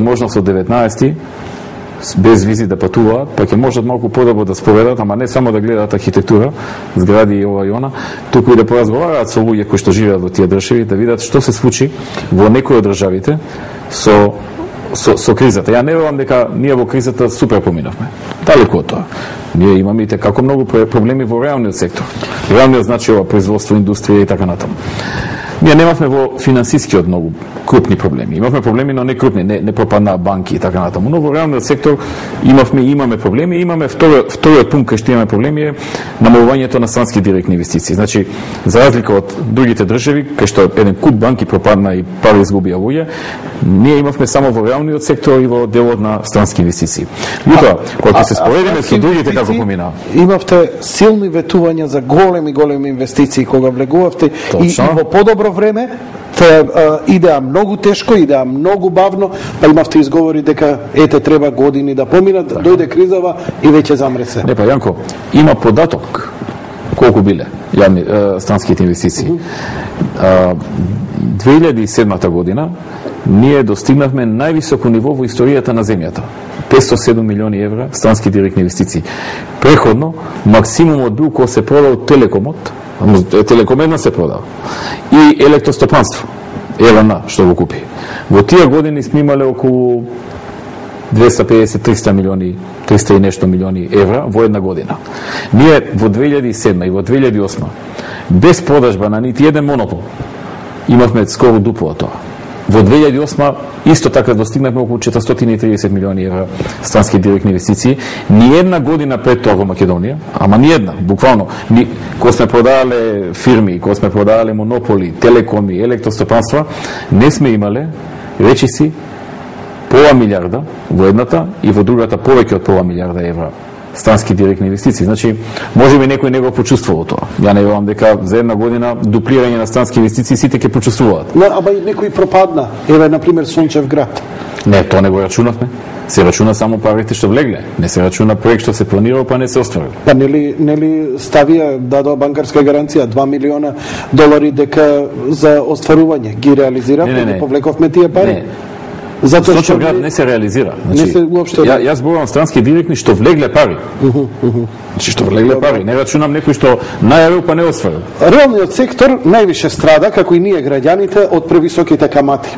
можност од 19 без визи да патуваат, па ќе можат малку подобро да споведат, ама не само да гледаат архитектура, згради и ова и она, туку и да поразговараат со луѓе кои што живеат во тие држави, да видат што се случи во некои од државите со кризата. Ја не верувам дека ние во кризата супер поминавме. Далеку од тоа. Ние имаме и како многу проблеми во реалниот сектор. Реалниот значи ова производство, индустрија и така натаму. Ние немавме во финансискиот многу крупни проблеми. Имавме проблеми, но не крупни, не пропаднаа банки и така натаму. Но во реалниот сектор имаме проблеми. Имаме вториот пункт кај што имаме проблеми е намалувањето на странски директни инвестиции. Значи, за разлика од другите држави, кај што еден куп банки пропадна и пари изгубија луѓе, ние имавме само во реалниот сектор и во делот на странски инвестиции. Меѓутоа, кога се споредиме со другите како поминаа, имавте силни ветувања за големи инвестиции кога влегувавте и во подобро време идеа многу тешко, идеа многу бавно, па имавте изговори дека треба години да поминат, дојде кризава и веќе замре се. Не, па Јанко, има податок колку биле странските инвестиции. 2007 година ние достигнавме највисоко ниво во историјата на земјата. 507 милиони евра странски директни инвестиции. Преходно, максимумот бил кога се продал Телекомот, Телеком една се продава, и Електростопанство, ЕЛНА, што го купи. Во тие години сме имале околу 250-300 милиони, 300 и нешто милиони евра во една година. Ние во 2007 и во 2008, без продажба на нити еден монопол, имавме скоро дупло тоа. Во 2008 исто така достигнавме околу 430 милиони евра странски директни инвестиции. Ни една година пред тоа во Македонија, ама ни една, буквално, кога сме продавале фирми, кога сме продавале монополи, телекоми, електростопанства, не сме имале речиси пола милиарда во едната и во другата повеќе од пола милиарда евра странски директни инвестиции. Значи, може би некој не го почувствува тоа. Ја не верувам дека за една година дуплирање на странски инвестиции сите ќе почувствуваат. Ама и некој пропадна. Еве, например, Сончев град. Не, тоа не го рачунавме. Се рачуна само парите што влегле. Не се рачуна проект што се планирал, па не се остварил. Па нели ставија, дадоа банкарска гаранција, $2 милиона дека за остварување. Ги реализиравме, не повлековме тие пари? Не. Сончев град не се реализира. Значи, не се уопште. Јас зборувам странски директни што влегле пари. Значи што влегле пари. Не рачунам некој што најавил па не остварил. Реалниот сектор највише страда, како и ние граѓаните, од превисоките камати.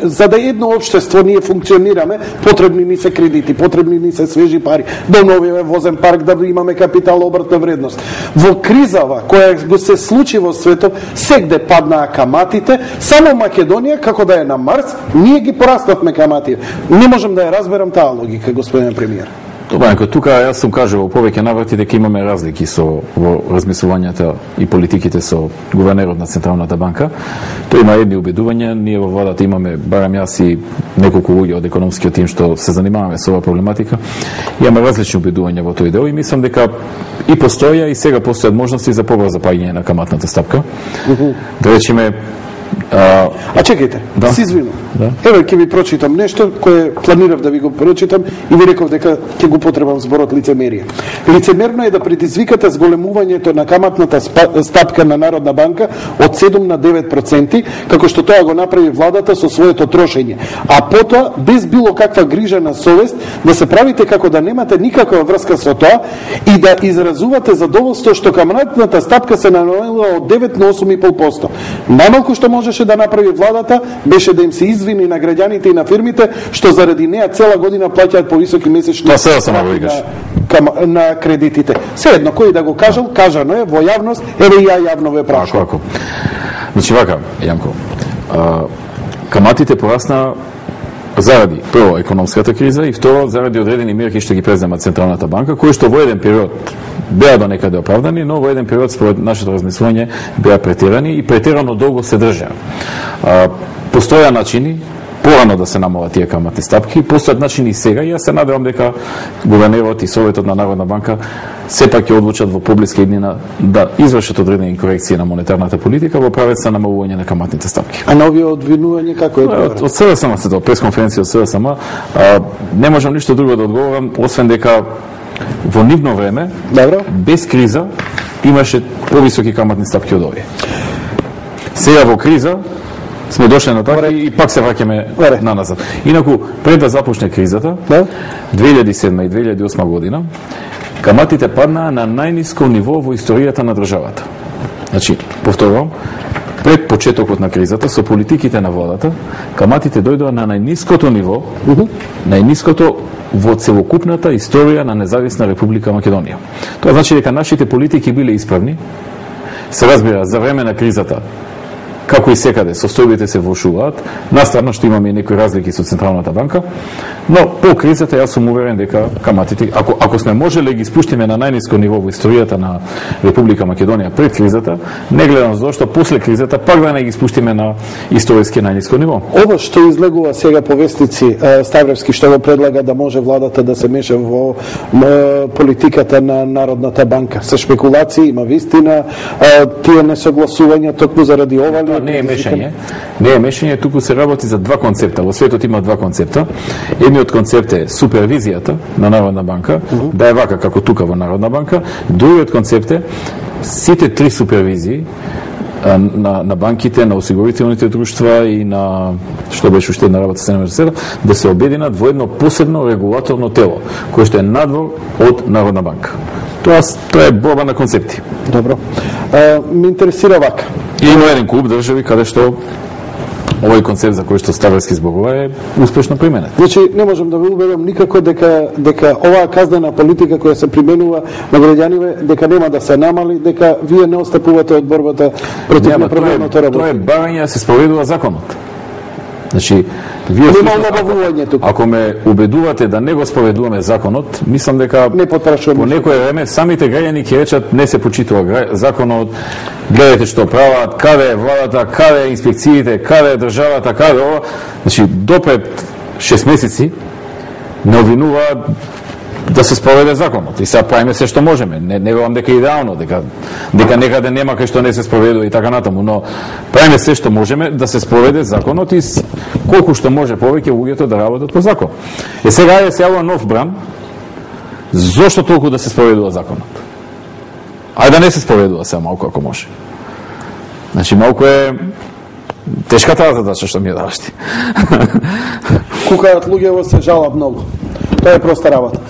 За да едно општество ние функционираме, потребни ни се кредити, потребни ни се свежи пари, да обновиме возен парк, да имаме капитал обратна вредност. Во кризава која го се случи во светот, сегде паднаа каматите, само Македонија како да е на Марс, ние ги пораснавме каматите. Не можам да ја разберам таа логика, господин премиер. Добро, тука јас сум кажувал повеќе наврати дека имаме разлики во размислувањата и политиките со гувернерот на Централната банка. Тој има едни убедувања, ние во владата имаме, барам јас и неколку луѓе од економскиот тим што се занимаваме со оваа проблематика, имаме различни убедувања во тој дел и мислам дека и постоја и сега постојат можности за побрзо паѓање на каматната стапка. Да речеме, чекајте, да? Се извинувам. Да? Еве ќе ви прочитам нешто кое планирав да ви го прочитам и ви реков дека ќе го потребам зборот лицемерие. Лицемерно е да предизвикате зголемувањето на каматната стапка на Народна банка од 7 на 9%, како што тоа го направи владата со своето трошење. А потоа, без било каква грижа на совест, да се правите како да немате никаква врска со тоа и да изразувате задоволство што каматната стапка се намалила од 9 на 8,5%. Најмалку што можеше да направи владата беше да им се извини на граѓаните и на фирмите што заради неа цела година плаќаат повисоки месечни на кредитите. Седно кој да го кажал, кажано е во јавност, еве и ја јавно ве прашувам. Значи вака, Јанко, каматите порасна заради прво економската криза и второ заради одредени мерки што ги презема Централната банка, кои што во еден период беа до некаде оправдани, но во еден период според нашето размислување беа претерани и претерано долго се држаа. Постоја начини порано да се намалат тие каматни стапки, постојат начини и сега и јас се надевам дека гувернерот и Советот на Народна банка сепак ќе одлучат во поблиска иднина да извршат одредени корекции на монетарната политика во правец на намалување на каматните стапки. А на овие одвинување како е одговорот? Од СДСМ се тоа, пресконференција од СДСМ, не можам ништо друго да одговорам, освен дека во нивно време, без криза, имаше повисоки каматни стапки од овие. Сега во криза сме дошли на така и пак се враќаме на назад. Инаку, пред да започне кризата, 2007 и 2008 година, каматите паднаа на најниско ниво во историјата на државата. Значи, повторувам, пред почетокот на кризата, со политиките на владата, каматите дојдоа на најниското ниво, најниското во целокупната историја на независна Република Македонија. Тоа значи дека нашите политики биле исправни. Се разбира, за време на кризата, како и секаде, состојбите се влошуваат, настрана што имаме и некои разлики со Централната банка, но по кризата јас сум уверен дека каматите, ако сме можеле да ги спуштиме на најниско ниво во историјата на Република Македонија пред кризата, не гледам зашто после кризата пак да не ги спуштиме на историски најниско ниво. Ова што излегува сега по вестници Ставревски, што го предлага да може владата да се меша во политиката на Народната банка, се шпекулации, има вистина, тие несогласувања токму заради ова. Не е мешање. Не е мешање, туку се работи за два концепта. Во светот има два концепта. Едниот концепт е супервизијата на Народна банка, да е вака како тука во Народна банка. Другиот концепт е сите три супервизии на банките, на осигурителните друштва и на што беше уште една работа се намеѓу да се обединат во едно посебно регулаторно тело, кое што е надвор од Народна банка. Тоа е борба на концепти. Добро. Ме интересира вака. И има еден клуб држави каде што овој концепт за кој што Ставревски зборува е успешно применет. Значи, не можам да ве убедам никако дека оваа казнена политика која се применува на граѓаните, дека нема да се намали, дека вие не отстапувате од борбата против неправилното работење. Тоа е барање да се спроведува законот. Значи, вие ако ме убедувате да не го спроведуваме законот, мислам дека по некое време самите граѓани ќе речат не се почитува законот, гледате што прават, каде е владата, каде е инспекциите, каде е државата, каде ова. Значи, допред 6 месеци не обвинуваат да се спроведе законот. И сега правиме се што можеме. Не велам дека идеално, дека некаде нема кај што не се спроведува и така натаму, но правиме се што можеме да се спроведе законот и колку што може повеќе луѓето да работат по закон. Сега е се јавува нов бран. Зошто толку да се спроведува законот? Ајде да не се спроведува сега малку ако може. Значи малку е тешка таа задача што ми ја даваш ти. Кукаат луѓе се жалат многу. Тоа е проста работа.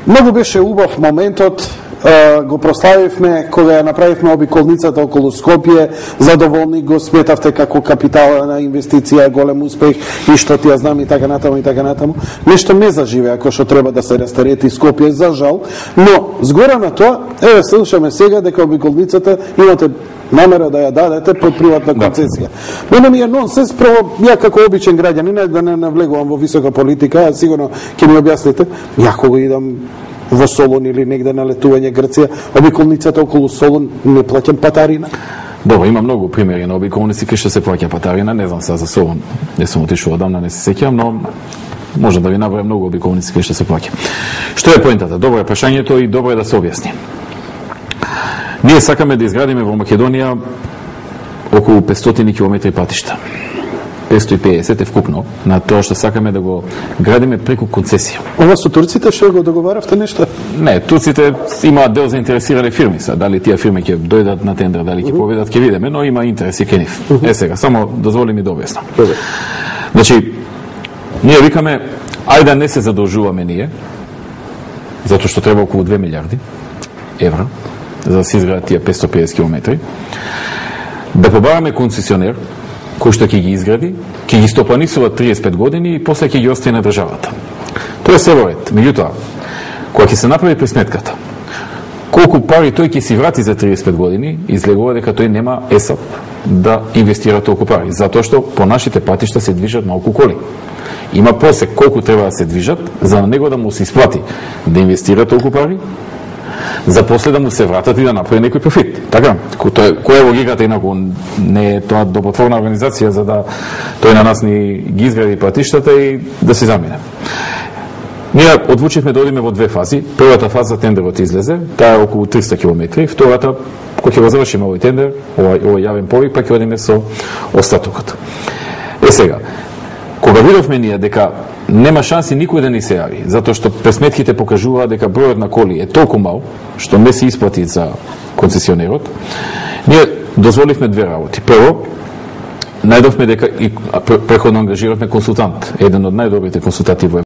Многу беше убав моментот, го прославивме кога ја направивме обиколницата околу Скопје, задоволни го сметавте како капитална инвестиција, голем успех и што ти ја знам и така натаму и така натаму. Нешто не заживе ако што треба да се рестарети Скопје, за жал, но згора на тоа, еве слушаме сега дека обиколницата имате намера да ја дадете под приватна концесија. Мене ми е нонсенс, прво, ја како обичен граѓанин, да не навлегувам во висока политика, сигурно ќе ми објасните, ја кога идам во Солун или негде на летување Грција, обиколницата околу Солун не плаќам патарина. Добро, има многу примери на обиколници кај што се плаќа патарина, не знам сега за Солун, не сум отишол одамна, не се сеќавам, но може да ви набројам многу обиколници кај што се плаќа. Што е поентата? Добро е прашањето и добро е да се објасни. Ние сакаме да изградиме во Македонија околу 500 километри патишта. 550 е вкупно на тоа што сакаме да го градиме преку концесија. Ова со турците што го договаравте нешто? Не, турците имаат дел заинтересирани фирми са. Дали тие фирми ќе дојдат на тендер, дали ќе победат, ќе видиме, но има интереси кај нив. Сега, само дозволи ми да објаснам. Значи, ние викаме, ајде не се задолжуваме ние, затоа што треба околу 2 милиарди евра за да се изградат тие 550 километри, да побараме концесионер кој што ќе ги изгради, ќе ги стопанисува 35 години и после ќе ги остави на државата. Тоа е се во ред. Меѓутоа, кога ќе се направи пресметката, колку пари тој ќе си врати за 35 години, излегува дека тој нема есап да инвестира толку пари, затоа што по нашите патишта се движат малку коли. Има просек колку треба да се движат за него да му се исплати да инвестира толку пари, за после да му се вратат и да направи некој профит. Така? Која е логиката, инаку не е тоа добротворна организација за да тој на нас ни ги изгради патиштата и да се замине. Ние одлучивме да одиме во две фази. Првата фаза тендерот излезе, таа е околу 300 км, втората, кога ќе го завршиме овој тендер, овој јавен повик, па ќе одиме со остатокот. Сега, кога видовме ние дека нема шанси никој да ни се јави, затоа што пресметките покажуваат дека бројот на коли е толку мал, што не се исплати за концесионерот, ние дозволивме две работи. Прво, најдовме дека и преходно ангажиравме консултант, еден од најдобрите консултати во